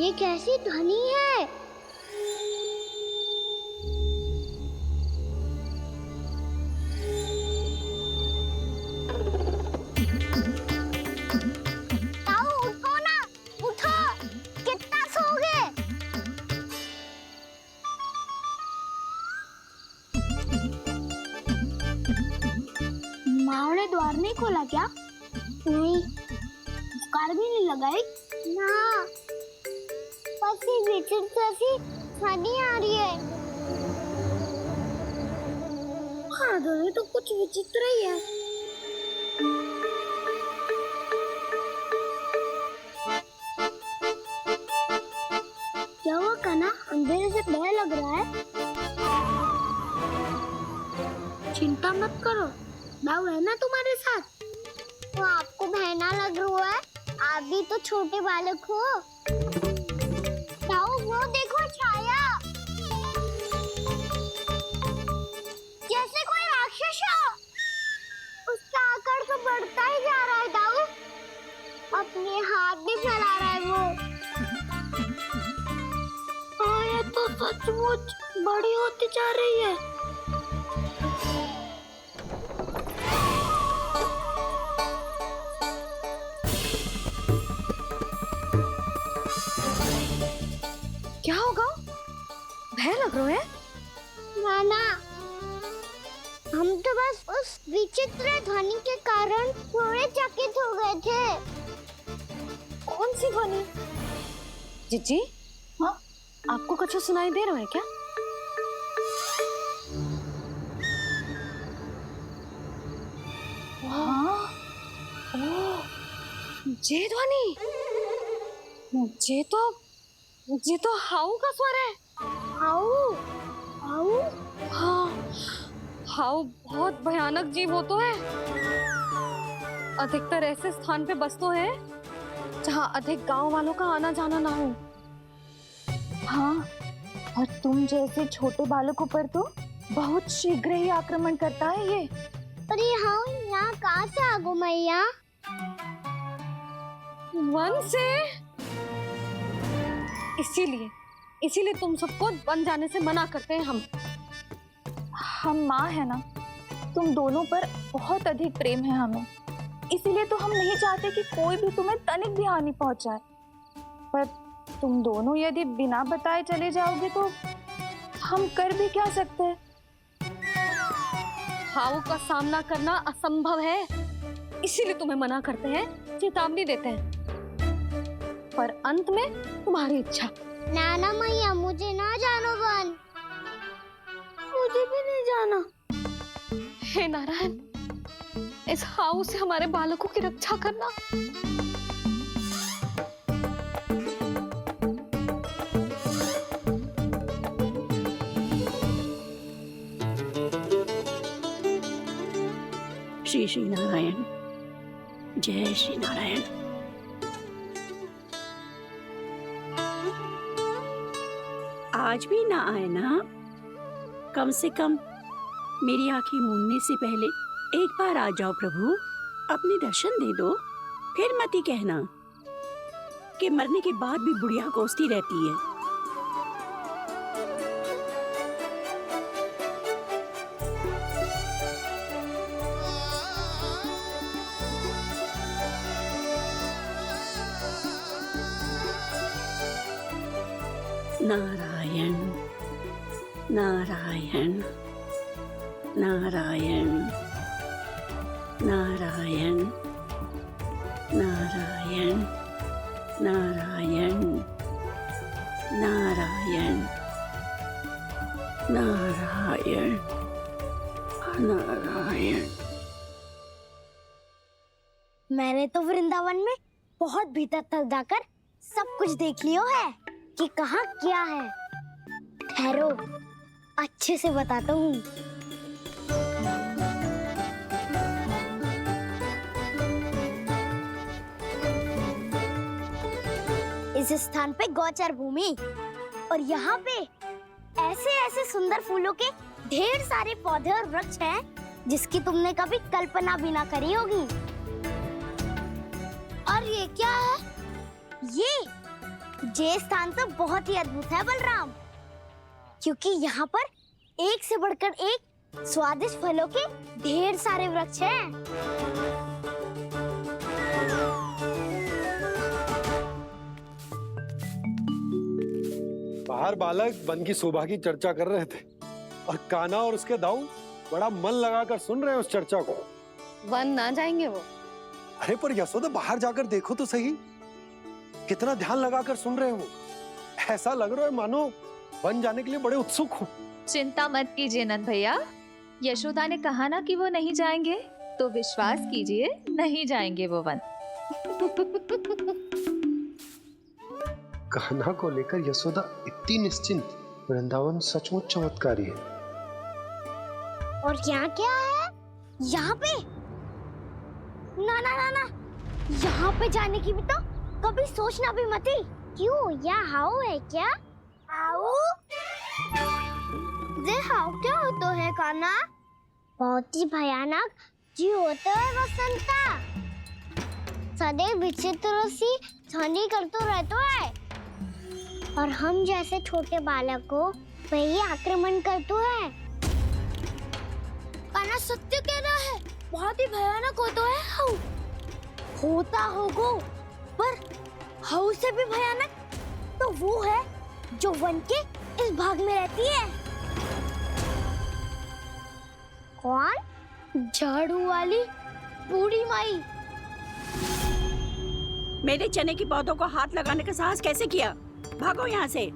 ये कैसी ध्वनि है? ताऊ उठो ना, उठो, कितना सोओगे? माँ ने द्वार नहीं खोला क्या? नहीं। कार भी नहीं लगाई? ना। बस ये विचित्र सी ध्वनि आ रही है। हाँ, ध्वनि तो कुछ विचित्र ही है। क्या हुआ कान्हा? अंधेरे से डर लग रहा है। चिंता मत करो, दाऊ है ना तुम्हारे साथ। तो आपको बहना लग रहा है? आप भी तो छोटे बालक हो। दाऊ वो देखो छाया, जैसे कोई राक्षस हो। उसका आकार तो बढ़ता ही जा रहा है दाऊ। अपने हाथ भी फैला रहा है वो। हाँ, ये तो सचमुच बड़ी होती जा रही है। क्या होगा? भय लग रहा है? नाना, हम तो बस उस विचित्र ध्वनि के कारण थोड़े चकित हो गए थे। कौन सी ध्वनि? जीजी, हाँ, आपको कुछ सुनाई दे रहा है क्या? हाँ, ओह, ये ध्वनि, ये तो हाउ का स्वर है। हाउ? हाउ? हाँ, हाउ बहुत भयानक जीव हो तो है। अधिकतर ऐसे स्थान पे बसते हैं जहाँ अधिक गांव वालों का आना जाना ना हो। हाँ, और तुम जैसे छोटे बालकों पर तो बहुत शीघ्र ही आक्रमण करता है ये। पर ये हाउ यहाँ कहाँ से आ गो मैया? वन से। इसीलिए तुम सबको वन जाने से मना करते हैं हम माँ है ना, तुम दोनों पर बहुत अधिक प्रेम है हमें, इसीलिए तो हम नहीं चाहते कि कोई भी तुम्हें तनिक भी हानि पहुंचाए। पर तुम दोनों यदि बिना बताए चले जाओगे तो हम कर भी क्या सकते हैं? हाउ का सामना करना असंभव है, इसीलिए तुम्हें मना करते हैं, चेतावनी देते हैं। पर अंत में तुम्हारी इच्छा। नाना मैया, मुझे ना जानो वन। मुझे भी नहीं जाना। हे नारायण, इस हाउ से हमारे बालकों की रक्षा करना। श्री श्री नारायण, जय श्री नारायण। आज भी ना आए ना? कम से कम मेरी आंखें मूंदने से पहले एक बार आ जाओ प्रभु, अपने दर्शन दे दो। फिर मत ही कहना कि मरने के बाद भी बुढ़िया कोसती रहती है। नारायण नारायण नारायण नारायण नारायण नारायण नारायण नारायण नारायण। मैंने तो वृंदावन में बहुत भीतर तक जाकर सब कुछ देख लियो है कि कहाँ क्या है। ठहरो, अच्छे से बताता हूँ। इस स्थान पे गौचर भूमि, और यहाँ पे ऐसे ऐसे सुंदर फूलों के ढेर सारे पौधे और वृक्ष हैं जिसकी तुमने कभी कल्पना भी ना करी होगी। और ये क्या है? ये स्थान तो बहुत ही अद्भुत है बलराम, क्योंकि यहाँ पर एक से बढ़कर एक स्वादिष्ट फलों के ढेर सारे वृक्ष हैं। बाहर बालक वन की शोभा की चर्चा कर रहे थे और कान्हा और उसके दाऊ बड़ा मन लगाकर सुन रहे हैं उस चर्चा को। वन ना जाएंगे वो। अरे पर यशोदा बाहर जाकर देखो तो सही, कितना ध्यान लगाकर सुन रहे हैं वो। ऐसा लग रहा है मानो वन जाने के लिए बड़े उत्सुक हो। चिंता मत कीजिए नंद भैया, यशोदा ने कहा ना कि वो नहीं जाएंगे, तो विश्वास कीजिए नहीं जाएंगे वो वन। कान्हा को लेकर यशोदा इतनी निश्चिंत, वृंदावन सचमुच चमत्कारी है। और यहाँ क्या है? यहाँ पे ना ना ना ना, यहाँ पे जाने की भी तो कभी सोचना भी मत ही। क्यों, यहाँ हाउ है क्या? हाउ? ये हाउ क्या होता है कान्हा? बहुत ही भयानक जी होता है वसंता। सदैव विचित्र सी ध्वनि करते रहता है और हम जैसे छोटे बालक को वही आक्रमण करते हैं। कान्हा सत्य कह रहा है, बहुत ही भयानक होता है हाउ। होता होगा, पर हाउ से भी भयानक तो वो है जो वन के इस भाग में रहती है। कौन? झाड़ू वाली बूढ़ी माई। मेरे चने की पौधों को हाथ लगाने का साहस कैसे किया? भागो यहाँ से।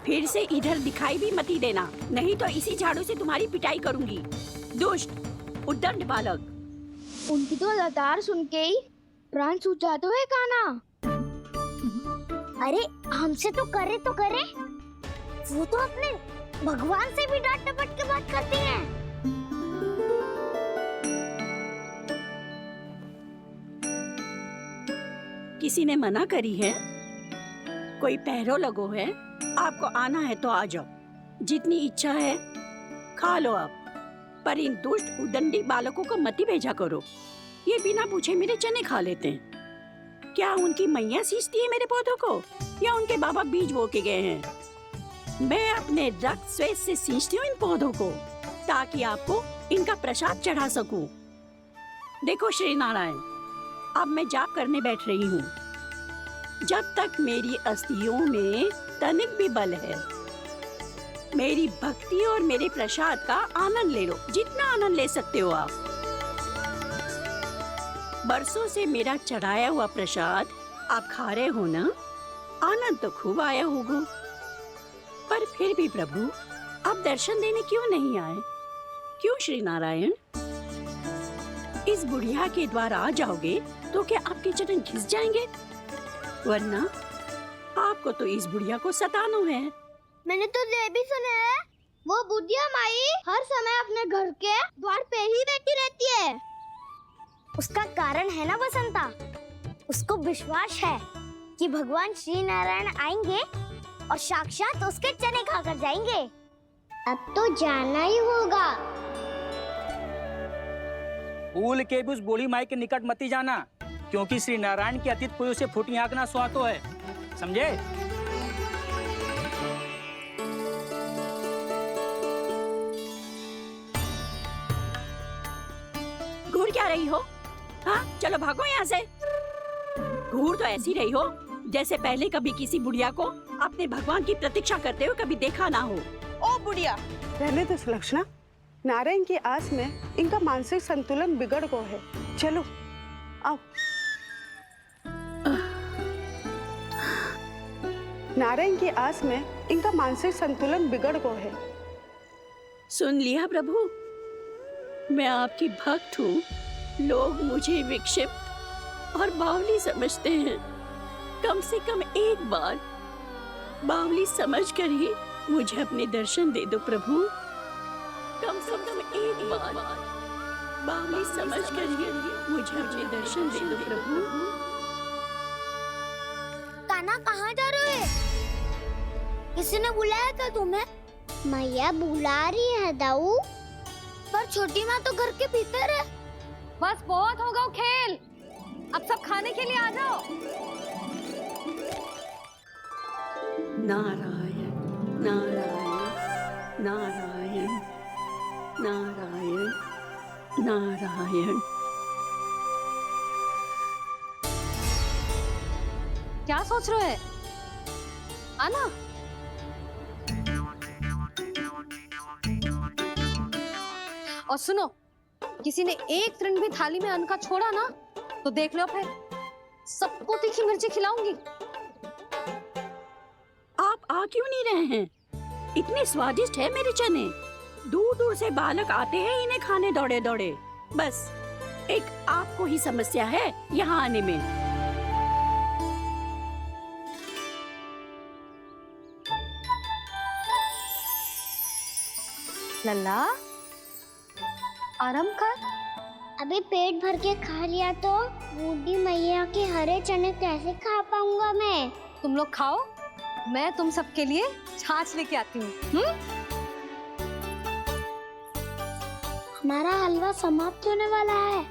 फिर से इधर दिखाई भी मत ही देना, नहीं तो इसी झाड़ू से तुम्हारी पिटाई करूंगी। दुष्ट, उद्दंड बालक। उनकी तो लतार सुन के ही प्राण सूझ जाते हैं कान्हा। अरे हमसे तो करे, वो तो अपने भगवान से भी डांट डपट के बात करती हैं। किसी ने मना करी है? कोई पहरो लगो है? आपको आना है तो आ जाओ, जितनी इच्छा है खा लो आप, पर इन दुष्ट उदंडी बालकों को मत ही भेजा करो। ये बिना पूछे मेरे चने खा लेते हैं। क्या उनकी मैया सींचती है मेरे पौधों को, या उनके बाबा बीज बो के गए हैं? मैं अपने रक्त स्वेद से सींचती हूँ इन पौधों को, ताकि आपको इनका प्रसाद चढ़ा सकूं। देखो श्री नारायण, अब मैं जाप करने बैठ रही हूँ। जब तक मेरी अस्थियों में तनिक भी बल है, मेरी भक्ति और मेरे प्रसाद का आनंद ले लो, जितना आनंद ले सकते हो आप। बरसों से मेरा चढ़ाया हुआ प्रसाद आप खा रहे हो ना, आनंद तो खूब आया होगा। पर फिर भी प्रभु, आप दर्शन देने क्यों नहीं आए? क्यों श्री नारायण? इस बुढ़िया के द्वार आ जाओगे तो क्या आपके चरण घिस जाएंगे? वरना आपको तो इस बुढ़िया को सताना है। मैंने तो ये भी सुना है, वो बुढ़िया माई हर समय अपने घर के द्वार पे ही बैठी रहती है। उसका कारण है ना बसंता, उसको विश्वास है कि भगवान श्री नारायण आएंगे और साक्षात उसके चने खाकर जाएंगे। अब तो जाना ही होगा। भूल के भी उस बूढ़ी माई के निकट मत ही जाना, क्योंकि श्री नारायण की अतीत कोई उसे फूटी आंख ना सुहातो है, समझे? घूर क्या रही हो? हाँ, चलो भागो यहाँ से। घूर तो ऐसी रही हो जैसे पहले कभी किसी बुढ़िया को अपने भगवान की प्रतीक्षा करते हुए कभी देखा ना हो। ओ बुढ़िया, रहने दो सुलक्षणा। नारायण की आस में इनका मानसिक संतुलन बिगड़ गया है। चलो आओ। नारायण की आस में इनका मानसिक संतुलन बिगड़ गया है। सुन लिया प्रभु, मैं आपकी भक्त हूँ। लोग मुझे विक्षिप्त और बावली समझते हैं। कम से कम एक बार बावली समझकर ही मुझे अपने दर्शन दे दो प्रभु। कम से कम एक बार बावली समझकर ही मुझे अपने दर्शन दे दो प्रभु। कान्हा कहाँ जा रहे हो? किसी ने बुलाया था तुम्हें? मैया बुला रही है दाऊ, पर छोटी माँ तो घर के भीतर है। बस बहुत होगा वो खेल, अब सब खाने के लिए आ जाओ। नारायण नारायण नारायण नारायण नारायण। क्या सोच रहे हैं? आना। और सुनो, किसी ने एक तृण भी थाली में अन्न का छोड़ा ना तो देख लो, फिर सबको तीखी मिर्ची खिलाऊंगी। आप आ क्यों नहीं रहे हैं? इतने स्वादिष्ट है मेरे चने। दूर दूर से बालक आते हैं इन्हें खाने दौड़े दौड़े। बस एक आपको ही समस्या है यहाँ आने में। लल्ला, आराम कर। अभी पेट भर के खा लिया तो बूढ़ी मैया के हरे चने कैसे खा पाऊंगा मैं? तुम लोग खाओ, मैं तुम सबके लिए छाछ लेके आती हूँ। हमारा हलवा समाप्त होने वाला है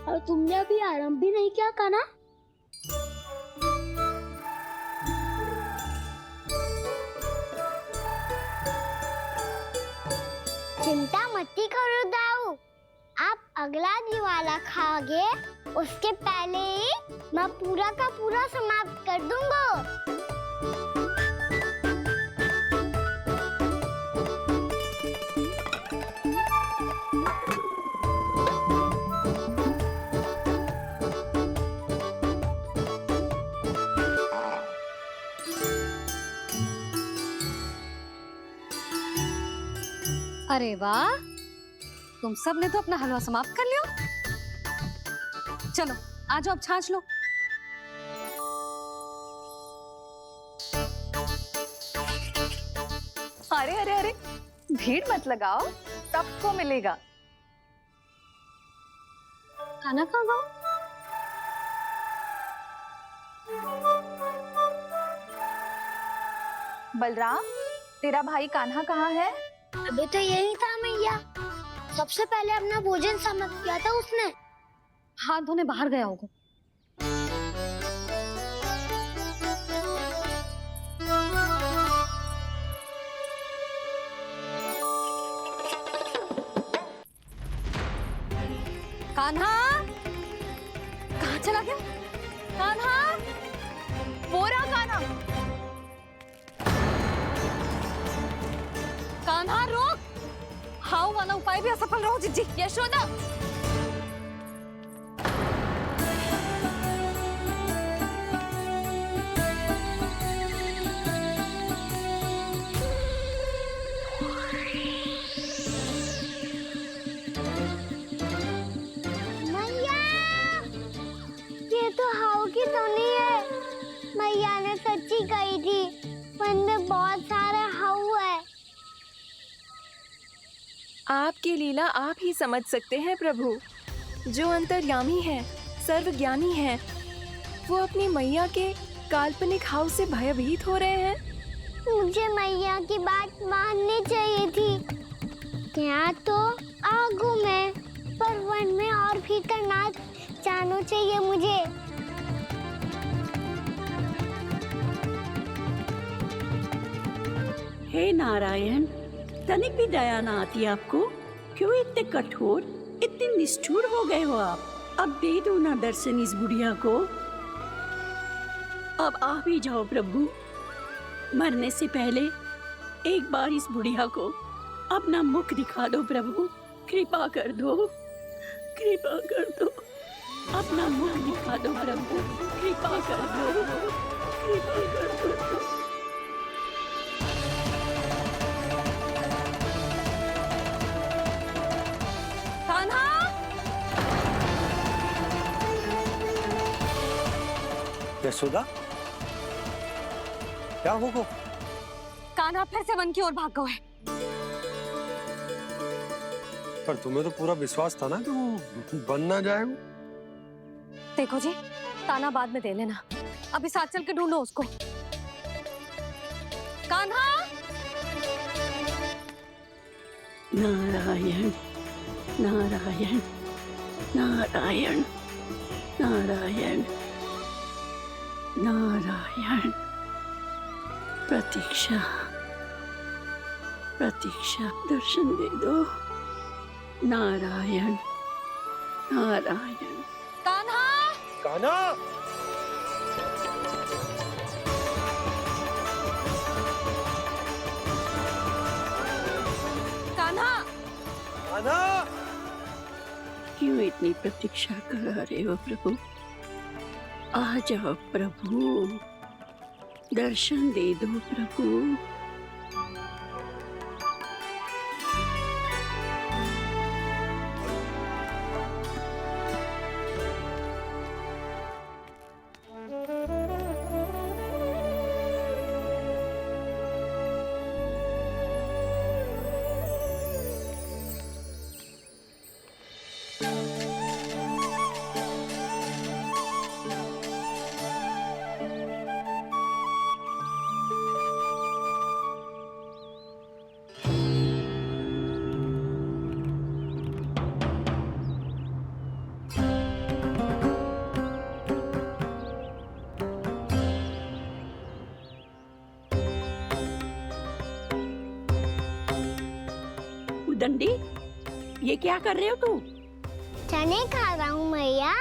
और तुमने अभी आराम भी नहीं किया कान्हा। चिंता मत करो दाऊ, आप अगला दिवाला खाओगे उसके पहले ही मैं पूरा का पूरा समाप्त कर दूंगा। अरे वाह, तुम सब ने तो अपना हलवा समाप्त कर लिया। चलो आ जाओ, अब छाछ लो। अरे अरे अरे, भीड़ मत लगाओ, सबको मिलेगा। खाना कहाँ गया? बलराम, तेरा भाई कान्हा कहाँ है? अभी तो यही था मैया, सबसे पहले अपना भोजन समाप्त किया था उसने। हाथ धोने बाहर गया होगा। कान्हा, कहाँ चला गया? कान्हा, वो रहा कान्हा। कान्हा रोक! हाउ वाला उपाय भी असफल रहो जिज्जी। यशोदा, मैया, ये तो हाउ की तो नहीं है। मैया ने सच्ची कही थी, वन में बहुत सारे हाउ है। आपकी लीला आप ही समझ सकते हैं प्रभु। जो अंतर्यामी है, सर्वज्ञानी है, वो अपनी मैया के काल्पनिक हाव से भयभीत हो रहे हैं। मुझे मैया की बात माननी चाहिए थी। यहाँ तो आगू में, पर वन में और भीतर ना जाना चाहिए मुझे। हे नारायण, तनिक भी दया ना आती आपको? क्यों इतने कठोर, इतने निष्ठुर हो गए हो आप? अब दे दो ना दर्शन इस बुढ़िया को। अब आ भी जाओ प्रभु। मरने से पहले एक बार इस बुढ़िया को अपना मुख दिखा दो प्रभु। कृपा कर दो, कृपा कर दो। अपना मुख दिखा दो प्रभु, कृपा कर दो, कृपा कर दो। कान्हा, यशोदा, क्या होगा? कान्हा फिर से वन की ओर भाग गया है। पर तुम्हें तो पूरा विश्वास था ना कि वो बन ना जाए। देखो जी, ताना बाद में दे लेना, अभी साथ चल के ढूंढो उसको। कान्हा, नारायण नारायण नारायण नारायण नारायण प्रतीक्षा, प्रतीक्षा, दर्शन दे दो। नारायण, नारायण। कान्हा, कान्हा, कान्हा, कान्हा, क्यों इतनी प्रतीक्षा कर रहे हो प्रभु? आ जाओ प्रभु, दर्शन दे दो प्रभु। दंडी, ये क्या कर रहे हो तू? चने खा रहा हूँ मैया।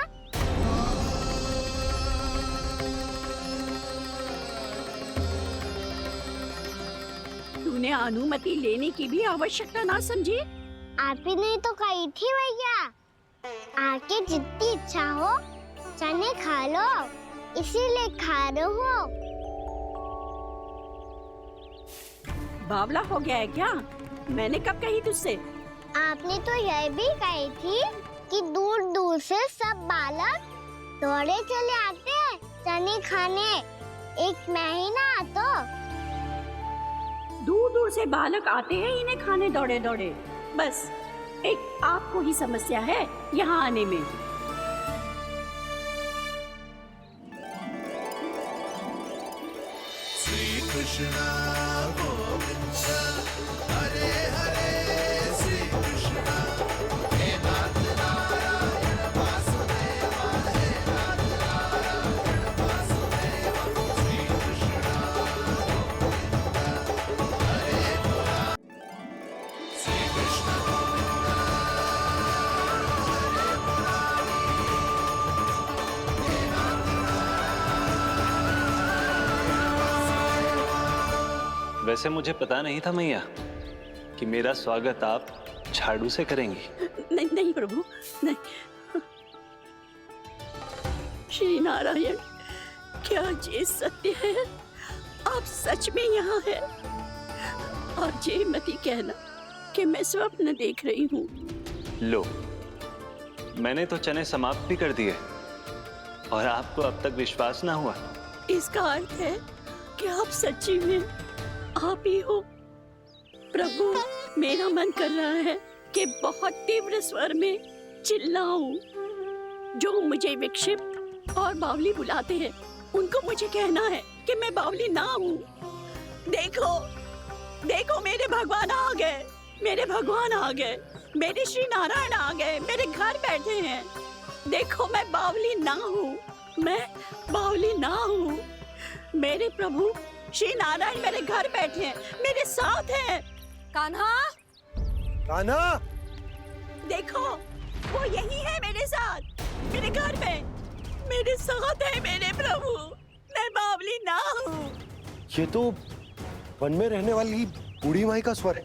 तूने अनुमति लेने की भी आवश्यकता ना समझी? आप ही ने तो कही थी भैया, आके जितनी इच्छा हो चने खा लो, इसीलिए खा रहे हो। बावला हो गया है क्या? मैंने कब कही तुझसे? आपने तो यह भी कही थी कि दूर दूर से सब बालक दौड़े चले आते हैं चने खाने, एक महीना तो दूर दूर से बालक आते हैं इन्हें खाने दौड़े दौड़े। बस एक आपको ही समस्या है यहाँ आने में। श्री कृष्णा गोविंद हरे हरे, श्री कृष्णा हे नाथ नारायण वासुदेव, हे नाथ नारायण वासुदेव, श्री कृष्णा गोविंद हरे मुरारी, श्री कृष्ण गोविंद हरे मुरारी, हे नाथ वैसे मुझे पता नहीं था मैया कि मेरा स्वागत आप झाड़ू से करेंगी। नहीं नहीं प्रभु, नहीं। श्री नारायण, क्या ये सत्य है? आप सच में यहाँ हैं? और ये मत कहना कि मैं स्वप्न देख रही हूँ। लो, मैंने तो चने समाप्त भी कर दिए और आपको अब तक विश्वास ना हुआ। इसका अर्थ है कि आप सच्ची में आप ही हो। प्रभु, मेरा मन कर रहा है कि बहुत तीव्र स्वर में चिल्लाऊं। जो मुझे विक्षिप्त और बावली बुलाते हैं उनको मुझे कहना है कि मैं बावली ना हूँ। देखो देखो, मेरे भगवान आ गए, मेरे भगवान आ गए, मेरे श्री नारायण आ गए, मेरे घर बैठे हैं। देखो, मैं बावली ना हूँ, मैं बावली ना हूँ। मेरे प्रभु श्री नारायण मेरे घर बैठे हैं, मेरे साथ हैं। कान्हा, कान्हा, देखो, वो यही है मेरे साथ, मेरे घर में, मेरे साथ है मेरे प्रभु। मैं बावली ना हूँ। ये तो वन में रहने वाली बूढ़ी माई का स्वर है।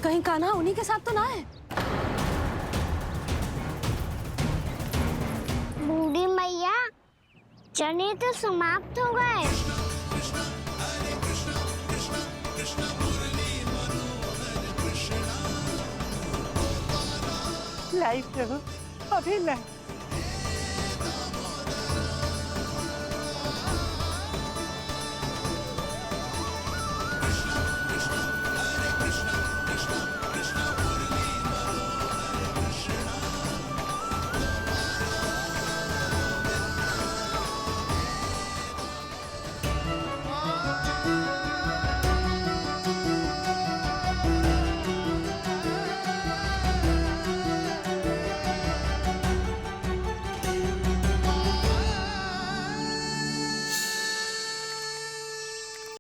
कहीं कान्हा उन्हीं के साथ तो ना है? बूढ़ी मैया, चने तो समाप्त हो गए। लाई प्रभु, अभी लाई।